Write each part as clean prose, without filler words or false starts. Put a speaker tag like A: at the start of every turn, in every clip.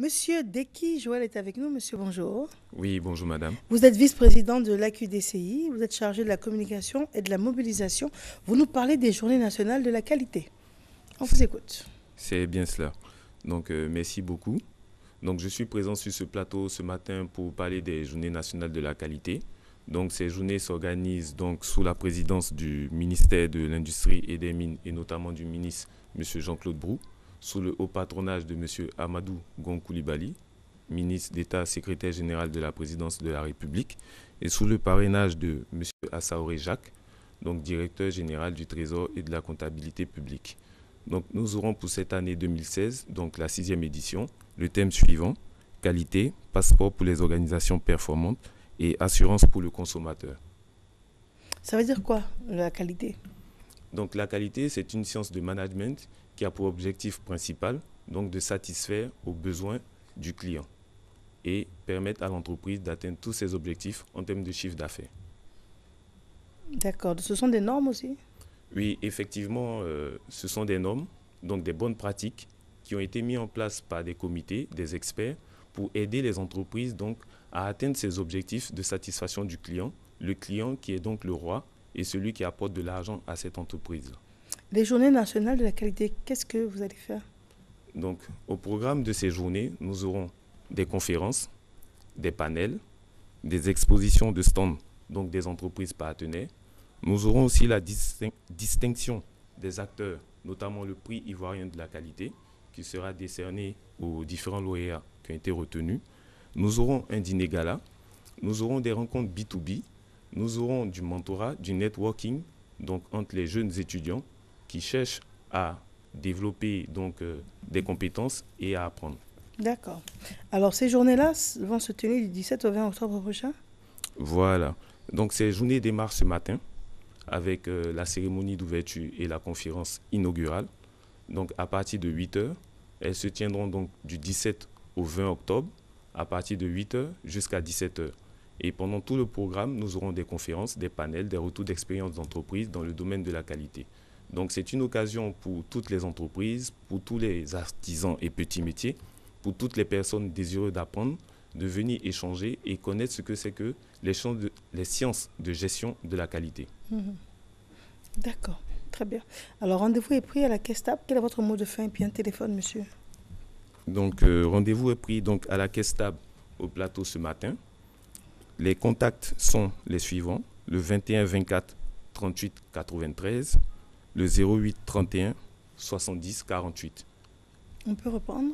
A: Monsieur Deki Joël est avec nous. Monsieur, bonjour.
B: Oui, bonjour madame.
A: Vous êtes vice-président de l'AQDCI, vous êtes chargé de la communication et de la mobilisation. Vous nous parlez des Journées nationales de la qualité. On vous écoute.
B: C'est bien cela. Donc, merci beaucoup. Donc, je suis présent sur ce plateau ce matin pour parler des Journées nationales de la qualité. Donc, ces journées s'organisent donc sous la présidence du ministère de l'Industrie et des Mines et notamment du ministre M. Jean-Claude Brou, sous le haut patronage de M. Amadou Gon Coulibaly, ministre d'État, secrétaire général de la présidence de la République, et sous le parrainage de M. Assaoré Jacques, donc directeur général du Trésor et de la comptabilité publique. Donc, nous aurons pour cette année 2016, donc la 6e édition, le thème suivant, qualité, passeport pour les organisations performantes et assurance pour le consommateur.
A: Ça veut dire quoi, la qualité?
B: Donc, la qualité, c'est une science de management qui a pour objectif principal donc, de satisfaire aux besoins du client et permettre à l'entreprise d'atteindre tous ses objectifs en termes de chiffre d'affaires.
A: D'accord. Ce sont des normes aussi?
B: Oui, effectivement, ce sont des normes, donc des bonnes pratiques qui ont été mises en place par des comités, des experts, pour aider les entreprises donc, à atteindre ces objectifs de satisfaction du client, le client qui est donc le roi et celui qui apporte de l'argent à cette entreprise.
A: Les Journées nationales de la qualité, qu'est-ce que vous allez faire?
B: Donc, au programme de ces journées, nous aurons des conférences, des panels, des expositions de stands, donc des entreprises partenaires. Nous aurons aussi la distinction des acteurs, notamment le prix ivoirien de la qualité, qui sera décerné aux différents lauréats qui ont été retenus. Nous aurons un dîner gala, nous aurons des rencontres B2B, nous aurons du mentorat, du networking, donc entre les jeunes étudiants qui cherchent à développer donc, des compétences et à apprendre.
A: D'accord. Alors, ces journées-là vont se tenir du 17 au 20 octobre prochain?
B: Voilà. Donc, ces journées démarrent ce matin avec la cérémonie d'ouverture et la conférence inaugurale. Donc, à partir de 8 h, elles se tiendront donc du 17 au 20 octobre, à partir de 8 h jusqu'à 17 h. Et pendant tout le programme, nous aurons des conférences, des panels, des retours d'expérience d'entreprise dans le domaine de la qualité. Donc, c'est une occasion pour toutes les entreprises, pour tous les artisans et petits métiers, pour toutes les personnes désireuses d'apprendre, de venir échanger et connaître ce que c'est que les sciences de gestion de la qualité.
A: D'accord, très bien. Alors, rendez-vous est pris à la Caisse Table. Quel est votre mot de fin et puis un téléphone, monsieur?
B: Donc, rendez-vous est pris donc, à la Caisse Table au plateau ce matin. Les contacts sont les suivants. Le 21 24 38 93, le 08 31 70 48.
A: On peut reprendre?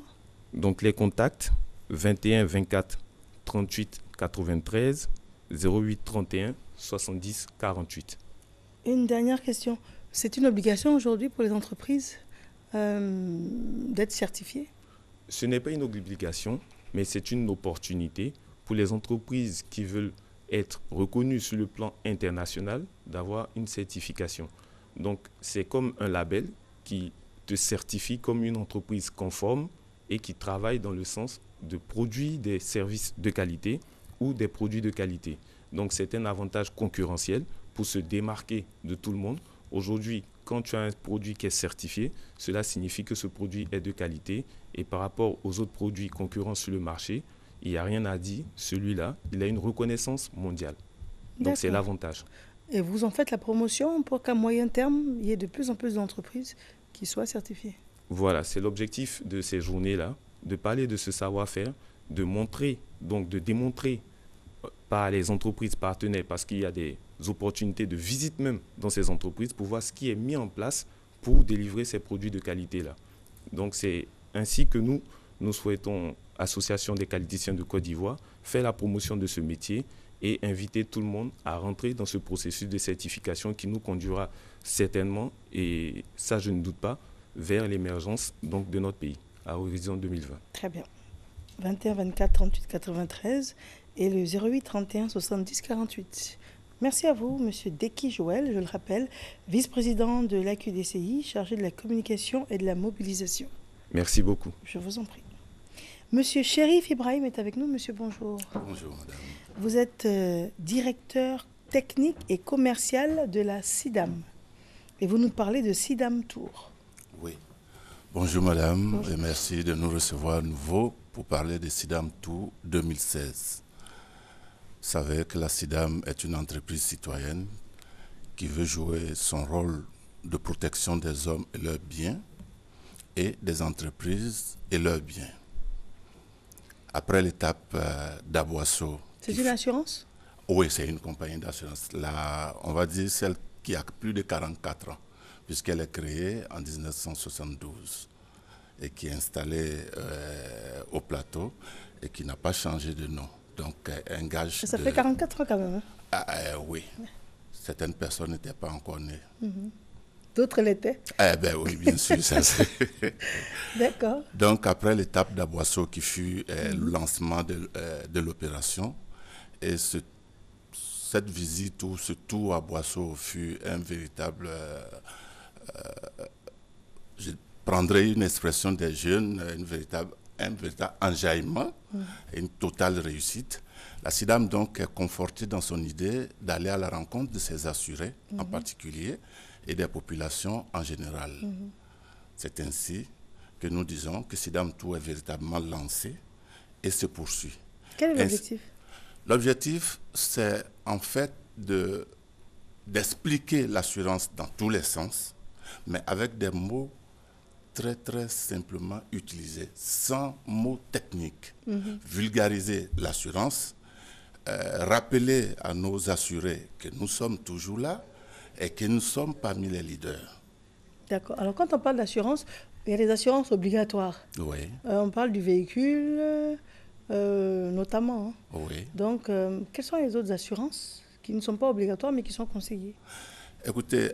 B: Donc, les contacts 21 24 38 93, 08 31 70 48.
A: Une dernière question. C'est une obligation aujourd'hui pour les entreprises d'être certifiées?
B: Ce n'est pas une obligation, mais c'est une opportunité pour les entreprises qui veulent être reconnues sur le plan international d'avoir une certification. Donc, c'est comme un label qui te certifie comme une entreprise conforme et qui travaille dans le sens de produire des services de qualité ou des produits de qualité. Donc, c'est un avantage concurrentiel pour se démarquer de tout le monde. Aujourd'hui, quand tu as un produit qui est certifié, cela signifie que ce produit est de qualité et par rapport aux autres produits concurrents sur le marché, il n'y a rien à dire. Celui-là, il a une reconnaissance mondiale. Donc, c'est l'avantage.
A: Et vous en faites la promotion pour qu'à moyen terme, il y ait de plus en plus d'entreprises qui soient certifiées?
B: Voilà, c'est l'objectif de ces journées-là, de parler de ce savoir-faire, de montrer, donc de démontrer par les entreprises partenaires, parce qu'il y a des opportunités de visite même dans ces entreprises pour voir ce qui est mis en place pour délivrer ces produits de qualité-là. Donc c'est ainsi que nous souhaitons, Association des qualiticiens de Côte d'Ivoire, faire la promotion de ce métier et inviter tout le monde à rentrer dans ce processus de certification qui nous conduira certainement, et ça je ne doute pas, vers l'émergence donc, de notre pays à horizon 2020.
A: Très bien. 21 24 38 93 et le 08 31 70 48. Merci à vous, monsieur Deki Joël, je le rappelle, vice-président de l'AQDCI, chargé de la communication et de la mobilisation.
B: Merci beaucoup.
A: Je vous en prie. Monsieur Chérif Ibrahim est avec nous. Monsieur, bonjour.
C: Bonjour, madame.
A: Vous êtes directeur technique et commercial de la SIDAM. Et vous nous parlez de SIDAM Tour.
C: Oui. Bonjour madame,
A: Bonjour.
C: et merci de nous recevoir à nouveau pour parler de SIDAM Tour 2016. Vous savez que la SIDAM est une entreprise citoyenne qui veut jouer son rôle de protection des hommes et leurs biens et des entreprises et leurs biens. Après l'étape d'Aboisseau...
A: C'est une assurance?
C: Oui, c'est une compagnie d'assurance. On va dire celle qui a plus de 44 ans, puisqu'elle est créée en 1972 et qui est installée au plateau et qui n'a pas changé de nom. Donc, un gage...
A: Ça fait 44 ans quand même. Hein?
C: Oui. Certaines personnes n'étaient pas encore nées.
A: D'autres l'étaient?
C: Oui, bien sûr.
A: D'accord.
C: Donc, après l'étape d'Aboisseau qui fut le lancement de l'opération, et cette visite ou ce tour à Boisseau fut un véritable... je prendrai une expression des jeunes, un véritable enjaillement, et une totale réussite. La SIDAM donc est confortée dans son idée d'aller à la rencontre de ses assurés en particulier et des populations en général. C'est ainsi que nous disons que SIDAM Tour est véritablement lancé et se poursuit.
A: Quel est l'objectif?
C: L'objectif, c'est en fait d'expliquer l'assurance dans tous les sens, mais avec des mots très très simplement utilisés, sans mots techniques. Vulgariser l'assurance, rappeler à nos assurés que nous sommes toujours là et que nous sommes parmi les leaders.
A: D'accord. Alors quand on parle d'assurance, il y a des assurances obligatoires.
C: Oui.
A: On parle du véhicule, notamment. Hein.
C: Oui.
A: Donc, quelles sont les autres assurances qui ne sont pas obligatoires mais qui sont conseillées?
C: Écoutez,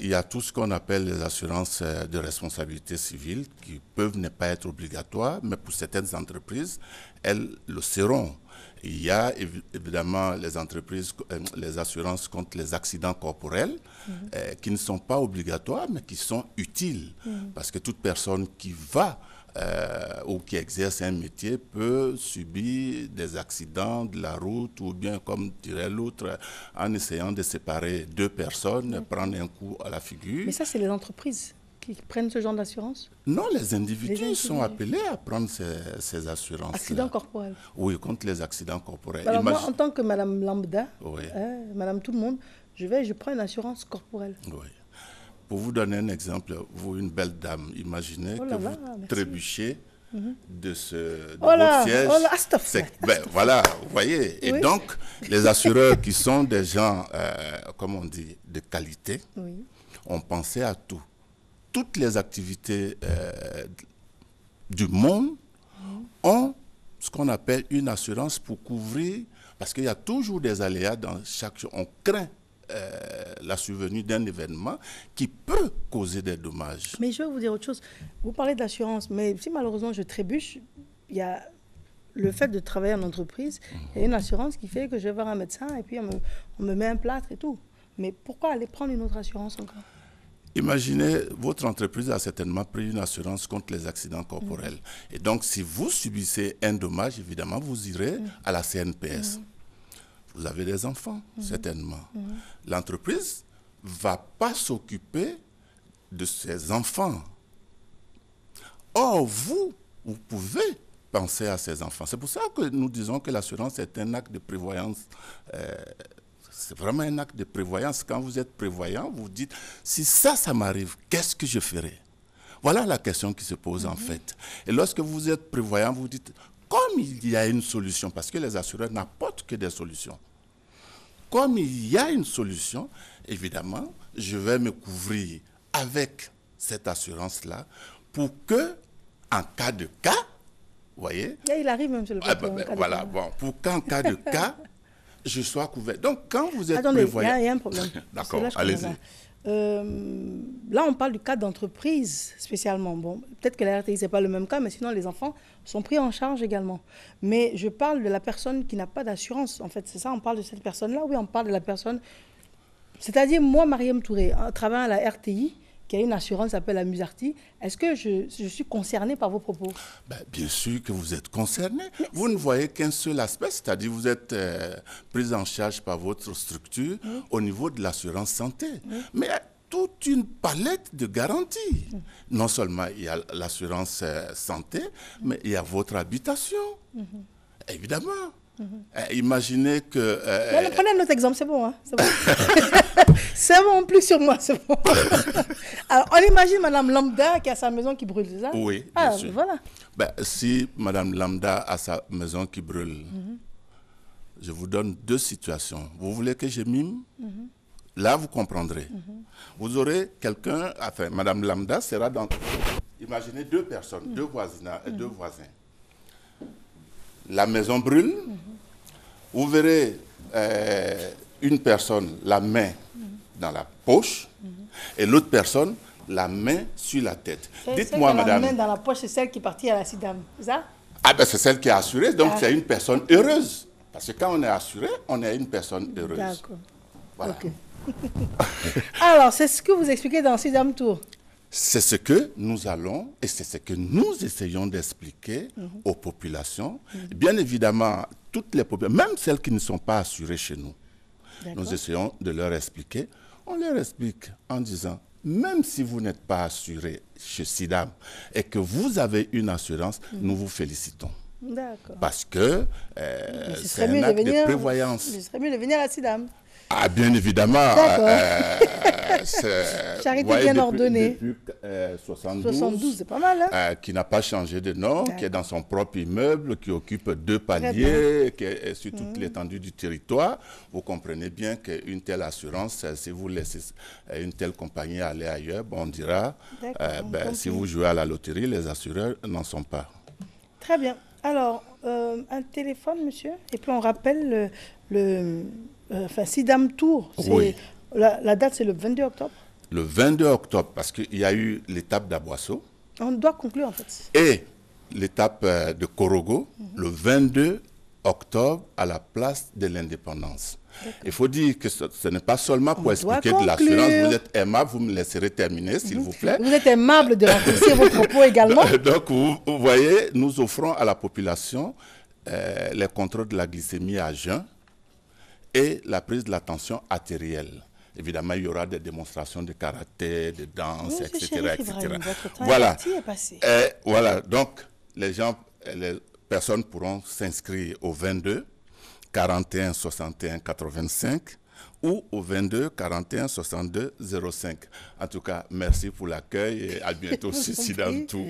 C: il y a tout ce qu'on appelle les assurances de responsabilité civile qui peuvent ne pas être obligatoires, mais pour certaines entreprises, elles le seront. Il y a évidemment les entreprises, les assurances contre les accidents corporels qui ne sont pas obligatoires, mais qui sont utiles. Parce que toute personne qui va ou qui exerce un métier peut subir des accidents de la route ou bien, comme dirait l'autre, en essayant de séparer deux personnes, prendre un coup à la figure.
A: Mais ça, c'est les entreprises qui prennent ce genre d'assurance?
C: Non, les individus sont appelés à prendre ces assurances.
A: Accidents corporels?
C: Oui, contre les accidents corporels.
A: Alors moi, en tant que madame lambda,
C: oui.
A: Madame tout le monde, je prends une assurance corporelle.
C: Oui. Pour vous donner un exemple, vous, une belle dame, imaginez que vous trébuchez de votre siège. Voilà, vous voyez. Et donc, les assureurs qui sont des gens, comme on dit, de qualité, ont pensé à tout. Toutes les activités du monde ont ce qu'on appelle une assurance pour couvrir, parce qu'il y a toujours des aléas dans chaque chose. On craint la survenue d'un événement qui peut causer des dommages.
A: Mais je vais vous dire autre chose. Vous parlez d'assurance, mais si malheureusement je trébuche, il y a le fait de travailler en entreprise, il y a une assurance qui fait que je vais voir un médecin et puis on me met un plâtre et tout. Mais pourquoi aller prendre une autre assurance encore?
C: Imaginez, votre entreprise a certainement pris une assurance contre les accidents corporels. Et donc, si vous subissez un dommage, évidemment, vous irez à la CNPS. Vous avez des enfants, certainement. L'entreprise ne va pas s'occuper de ses enfants. Or, vous pouvez penser à ces enfants. C'est pour ça que nous disons que l'assurance est un acte de prévoyance. C'est vraiment un acte de prévoyance. Quand vous êtes prévoyant, vous dites, si ça m'arrive, qu'est-ce que je ferai? Voilà la question qui se pose en fait. Et lorsque vous êtes prévoyant, vous dites, comme il y a une solution, parce que les assureurs n'apportent que des solutions. Comme il y a une solution, évidemment, je vais me couvrir avec cette assurance-là pour que, en cas de cas, vous voyez...
A: Il arrive même sur le plateau.
C: Voilà, bon, pour qu'en cas de cas, je sois couvert. Donc, quand vous êtes prévoyant...
A: Attendez, il y a un problème.
C: D'accord, allez-y.
A: Là, on parle du cas d'entreprise spécialement. Bon, peut-être que la RTI, ce n'est pas le même cas, mais sinon, les enfants sont pris en charge également. Mais je parle de la personne qui n'a pas d'assurance. En fait, c'est ça, on parle de cette personne-là. Oui, on parle de la personne... C'est-à-dire, moi, Mariam Touré, en travaillant à la RTI, qui a une assurance qui s'appelle la Musarti, est-ce que je suis concernée par vos propos?
C: Bien sûr que vous êtes concerné. Vous ne voyez qu'un seul aspect, c'est-à-dire vous êtes prise en charge par votre structure au niveau de l'assurance santé. Mais toute une palette de garanties. Non seulement il y a l'assurance santé, mais il y a votre habitation. Évidemment. Imaginez que...
A: Prenez un autre exemple, c'est bon. Hein? C'est bon. C'est bon, plus sur moi, c'est bon. Alors, on imagine Madame Lambda qui a sa maison qui brûle, c'est ça?
C: Oui, bien sûr.
A: Voilà.
C: Si Madame Lambda a sa maison qui brûle, je vous donne deux situations. Vous voulez que je mime? Là, vous comprendrez. Vous aurez quelqu'un, enfin, Madame Lambda sera dans... Imaginez deux personnes, deux voisins. La maison brûle. Vous verrez une personne la main dans la poche et l'autre personne la main sur la tête. Dites-moi, madame.
A: La main dans la poche, c'est celle qui est partie à la SIDAM, c'est ça?
C: Ah ben c'est celle qui est assurée, donc c'est une personne heureuse. Parce que quand on est assuré, on est une personne heureuse.
A: D'accord.
C: Voilà.
A: Okay. Alors, c'est ce que vous expliquez dans SIDAM Tour.
C: C'est ce que nous allons et c'est ce que nous essayons d'expliquer aux populations. Bien évidemment, toutes les populations, même celles qui ne sont pas assurées chez nous, nous essayons de leur expliquer. On leur explique en disant, même si vous n'êtes pas assuré chez SIDAM et que vous avez une assurance, nous vous félicitons.
A: D'accord.
C: Parce que c'est un acte de prévoyance.
A: Ce serait mieux de venir à SIDAM.
C: Ah, bien évidemment.
A: Charité bien ordonnée.
C: Depuis
A: 72, c'est pas mal. Hein?
C: Qui n'a pas changé de nom, qui est dans son propre immeuble, qui occupe 2 paliers, qui est sur toute l'étendue du territoire. Vous comprenez bien qu'une telle assurance, si vous laissez une telle compagnie aller ailleurs, on dira, si vous jouez à la loterie, les assureurs n'en sont pas.
A: Très bien. Alors, un téléphone, monsieur, et puis on rappelle SIDAM Tour.
C: Oui.
A: La date, c'est le 22 octobre.
C: Le 22 octobre, parce qu'il y a eu l'étape d'Aboisseau.
A: On doit conclure, en fait.
C: Et l'étape de Korogo, le 22 octobre, à la place de l'Indépendance. Il faut dire que ce n'est pas seulement pour expliquer de l'assurance. Vous êtes aimable, vous me laisserez terminer, s'il vous plaît.
A: Vous êtes aimable de renforcer vos propos également.
C: Donc, vous voyez, nous offrons à la population les contrôles de la glycémie à jeun et la prise de la tension artérielle. Évidemment, il y aura des démonstrations de karaté, de danse, etc. Voilà. Voilà. Donc, les personnes pourront s'inscrire au 22 41 61 85 ou au 22 41 62 05. En tout cas, merci pour l'accueil et à bientôt sur SIDAM Tour.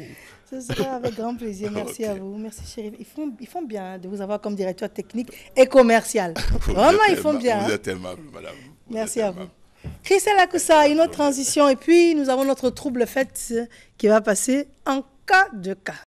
A: Ce sera avec grand plaisir. Merci à vous. Merci, Chérif. Ils font bien de vous avoir comme directeur technique et commercial. Vraiment, ils font bien.
C: Vous êtes aimable, madame.
A: Merci à vous. Christelle Akoussa, une autre transition. Et puis, nous avons notre trouble fête qui va passer en cas de cas.